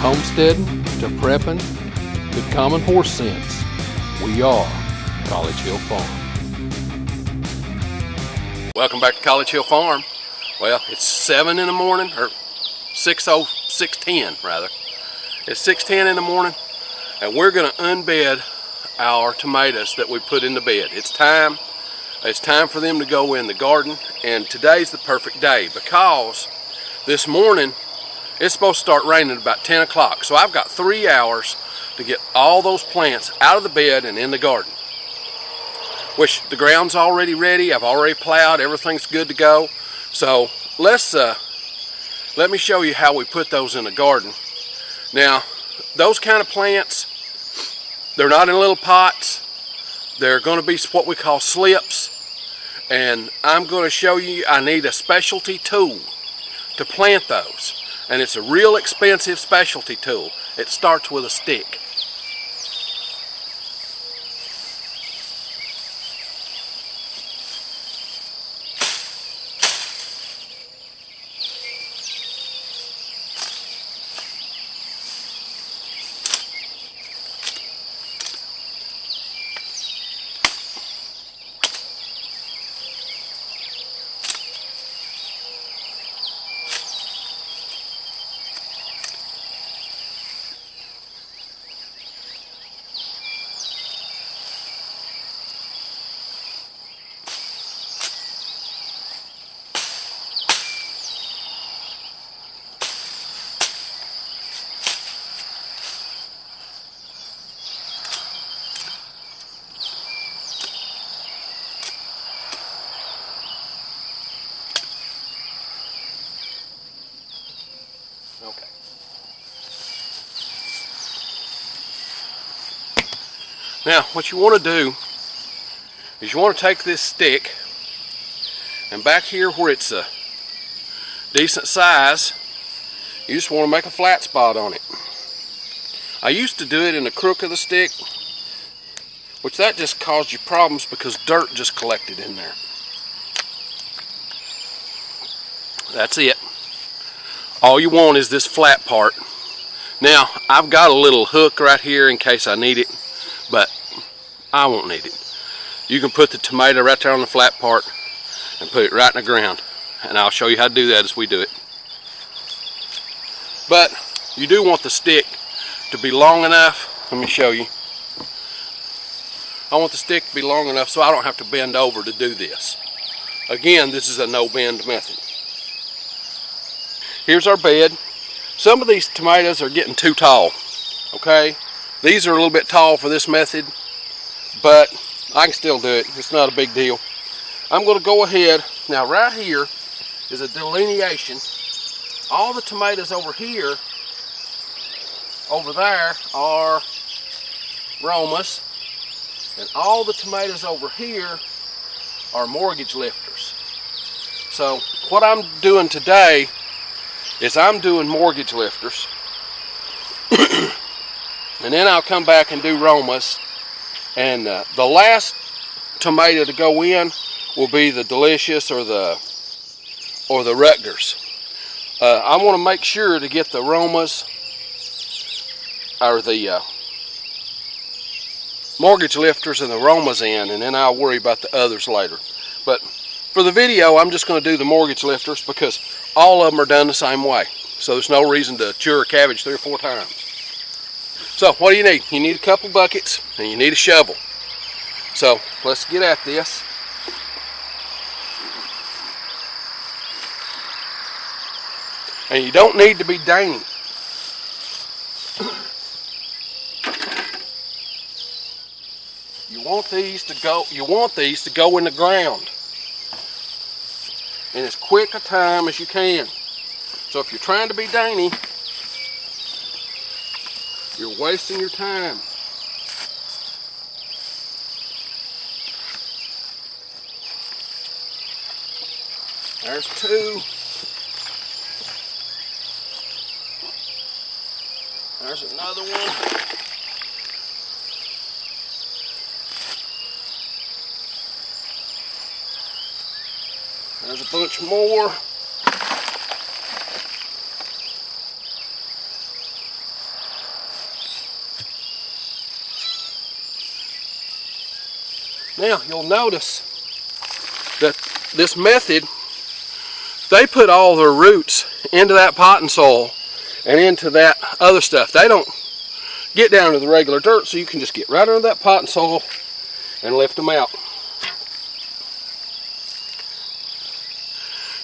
homesteading to prepping to common horse sense, we are College Hill Farm. Welcome back to College Hill Farm. Well, it's 7 in the morning, or 6:10 rather. It's 6:10 in the morning, and we're going to unbed our tomatoes that we put in the bed. It's time for them to go in the garden, and today's the perfect day because this morning it's supposed to start raining about 10 o'clock. So I've got 3 hours to get all those plants out of the bed and in the garden. Which the ground's already ready. I've already plowed. Everything's good to go. So let me show you how we put those in the garden. Now, those kind of plants, they're not in little pots. They're going to be what we call slips. And I'm going to show you, I need a specialty tool to plant those. And it's a real expensive specialty tool. It starts with a stick. Okay. Now, what you want to do is you want to take this stick, and back here where it's a decent size, you just want to make a flat spot on it. I used to do it in the crook of the stick, which that just caused you problems because dirt just collected in there. That's it. All you want is this flat part. Now, I've got a little hook right here in case I need it, but I won't need it. You can put the tomato right there on the flat part and put it right in the ground. And I'll show you how to do that as we do it. But you do want the stick to be long enough. Let me show you. I want the stick to be long enough so I don't have to bend over to do this. Again, this is a no bend method. Here's our bed. Some of these tomatoes are getting too tall, okay? These are a little bit tall for this method, but I can still do it. It's not a big deal. I'm going to go ahead. Now right here is a delineation. All the tomatoes over here, over there are Romas, and all the tomatoes over here are mortgage lifters. So what I'm doing today is I'm doing mortgage lifters, and then I'll come back and do Romas, and the last tomato to go in will be the Delicious or the Rutgers. I want to make sure to get the Romas or the mortgage lifters and the Romas in, and then I'll worry about the others later. But for the video, I'm just going to do the mortgage lifters because all of them are done the same way. So there's no reason to cure a cabbage 3 or 4 times. So what do you need? You need a couple buckets and you need a shovel. So let's get at this. And you don't need to be dainty. You want these to go in the ground in as quick a time as you can. So if you're trying to be dainty, you're wasting your time. There's 2. There's another one. There's a bunch more. Now you'll notice that this method, they put all their roots into that potting soil and into that other stuff. They don't get down to the regular dirt, so you can just get right under that potting soil and lift them out.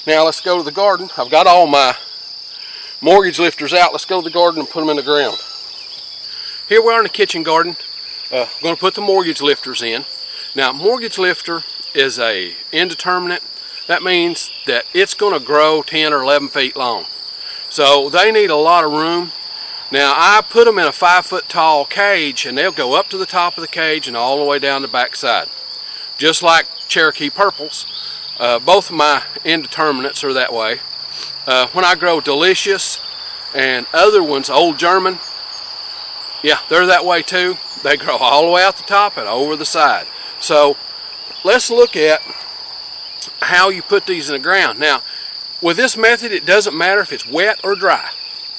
Now let's go to the garden. I've got all my mortgage lifters out. Let's go to the garden and put them in the ground. Here we are in the kitchen garden. I'm going to put the mortgage lifters in. Now, mortgage lifter is a indeterminate. That means that it's going to grow 10 or 11 feet long. So they need a lot of room. Now, I put them in a 5-foot tall cage, and they'll go up to the top of the cage and all the way down the back side. Just like Cherokee purples. Both of my indeterminates are that way. When I grow Delicious and other ones, Old German, yeah, they're that way too. They grow all the way out the top and over the side. So let's look at how you put these in the ground. Now, with this method, it doesn't matter if it's wet or dry.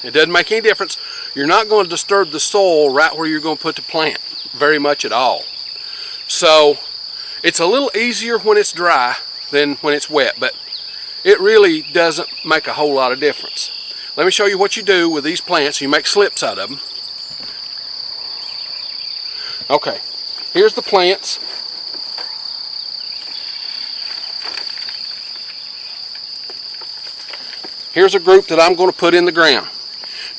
It doesn't make any difference. You're not going to disturb the soil right where you're going to put the plant very much at all. So it's a little easier when it's dry than when it's wet, but it really doesn't make a whole lot of difference. Let me show you what you do with these plants. You make slips out of them. Okay, here's the plants. Here's a group that I'm going to put in the ground.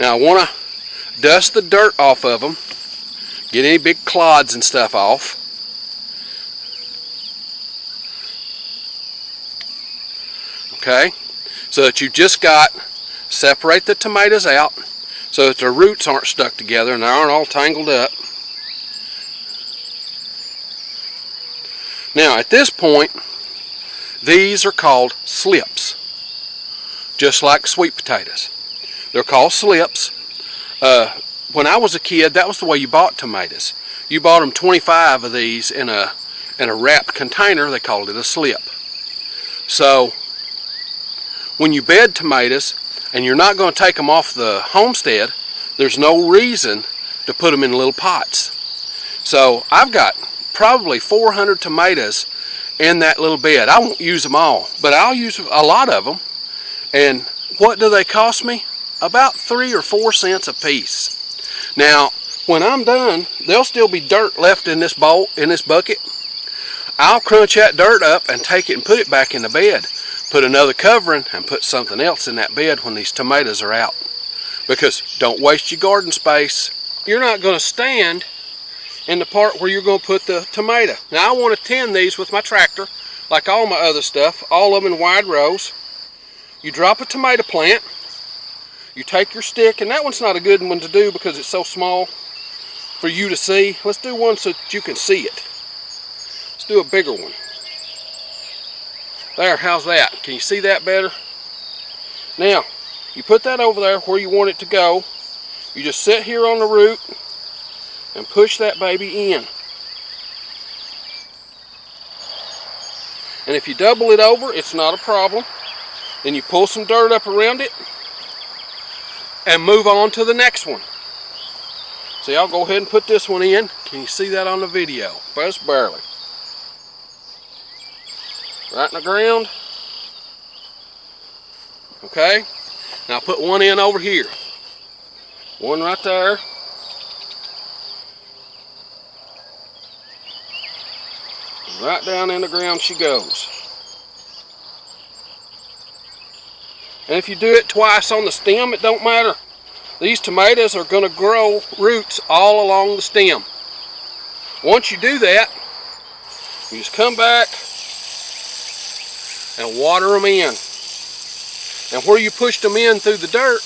Now I want to dust the dirt off of them, get any big clods and stuff off. Okay, so that you just separate the tomatoes out so that their roots aren't stuck together and they aren't all tangled up. Now at this point, these are called slips, just like sweet potatoes. They're called slips. When I was a kid, that was the way you bought tomatoes. You bought them 25 of these in a wrapped container. They called it a slip. So when you bed tomatoes and you're not going to take them off the homestead, there's no reason to put them in little pots. So I've got probably 400 tomatoes in that little bed. I won't use them all, but I'll use a lot of them. And what do they cost me? About 3 or 4 cents a piece. Now, when I'm done, there'll still be dirt left in this bowl, in this bucket. I'll crunch that dirt up and take it and put it back in the bed. Put another covering and put something else in that bed when these tomatoes are out. Because don't waste your garden space. You're not going to stand in the part where you're going to put the tomato. Now I want to tend these with my tractor, like all my other stuff, all of them in wide rows. You drop a tomato plant, you take your stick, and that one's not a good one to do because it's so small for you to see. Let's do one so that you can see it. Let's do a bigger one. There, how's that? Can you see that better? Now, you put that over there where you want it to go. You just sit here on the root and push that baby in. And if you double it over, it's not a problem. Then you pull some dirt up around it and move on to the next one. See, I'll go ahead and put this one in. Can you see that on the video? Just barely. Right in the ground. Okay. Now I'll put one in over here. One right there. Right down in the ground she goes. And if you do it twice on the stem, it don't matter. These tomatoes are going to grow roots all along the stem. Once you do that, you just come back and water them in. And where you pushed them in through the dirt,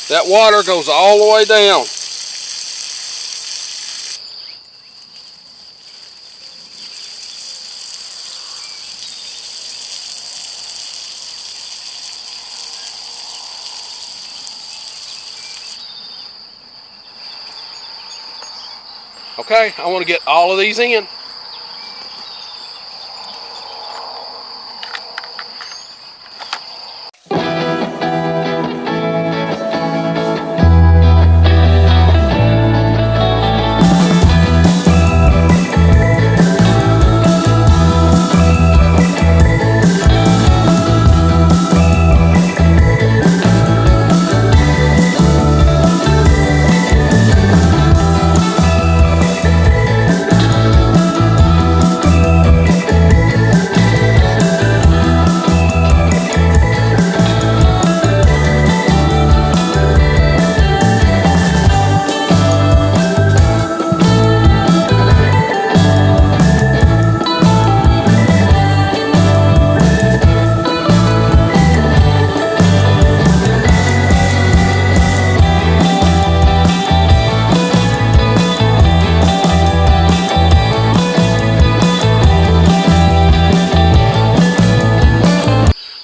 that water goes all the way down. Okay, I want to get all of these in.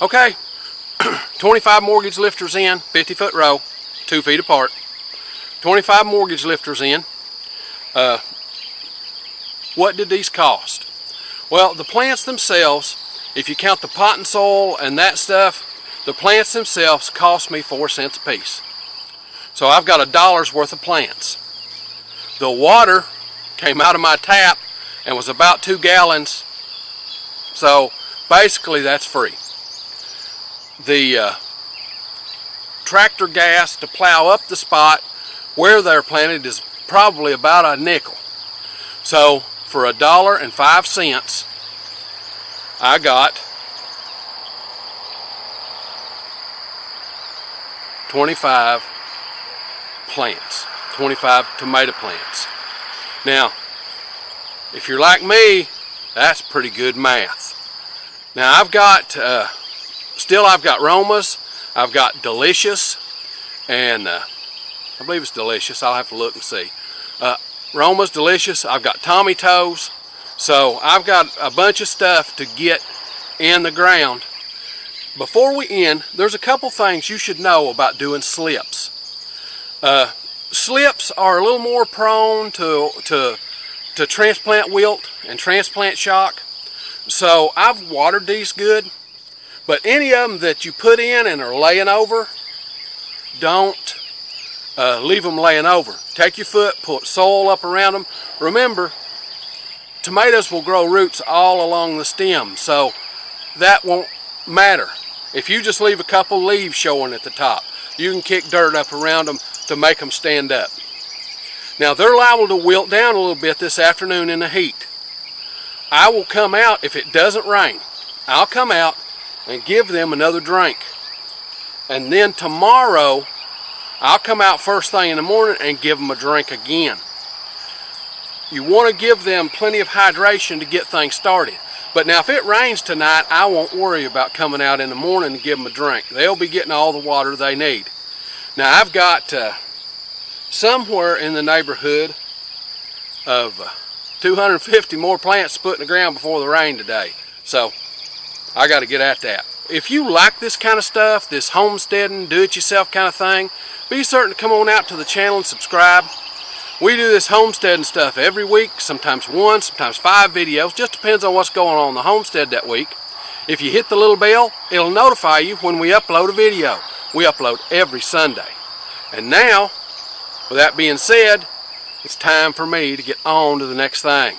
Okay, 25 mortgage lifters in, 50-foot row, 2 feet apart. 25 mortgage lifters in. What did these cost? Well, the plants themselves, if you count the pot and soil and that stuff, the plants themselves cost me 4 cents a piece. So I've got $1 worth of plants. The water came out of my tap and was about 2 gallons. So basically that's free. The tractor gas to plow up the spot where they're planted is probably about a nickel. So for $1.05, I got 25 plants, 25 tomato plants. Now, if you're like me, that's pretty good math. Now I've got, I've got Romas, I've got Delicious, and I believe it's Delicious, I'll have to look and see. Roma's Delicious, I've got Tommytoes, so I've got a bunch of stuff to get in the ground. Before we end, there's a couple things you should know about doing slips. Slips are a little more prone to transplant wilt and transplant shock. So I've watered these good, but any of them that you put in and are laying over, don't leave them laying over. Take your foot, put soil up around them. Remember, tomatoes will grow roots all along the stem, so that won't matter. If you just leave a couple leaves showing at the top, you can kick dirt up around them to make them stand up. Now they're liable to wilt down a little bit this afternoon in the heat. I will come out, if it doesn't rain, I'll come out and give them another drink. And then tomorrow, I'll come out first thing in the morning and give them a drink again. You want to give them plenty of hydration to get things started. But now if it rains tonight, I won't worry about coming out in the morning and give them a drink. They'll be getting all the water they need. Now I've got somewhere in the neighborhood of 250 more plants put in the ground before the rain today. So I got to get at that. If you like this kind of stuff, this homesteading, do-it-yourself kind of thing, be certain to come on out to the channel and subscribe. We do this homesteading stuff every week, sometimes 1, sometimes 5 videos. Just depends on what's going on in the homestead that week. If you hit the little bell, it'll notify you when we upload a video. We upload every Sunday. And now, with that being said, it's time for me to get on to the next thing.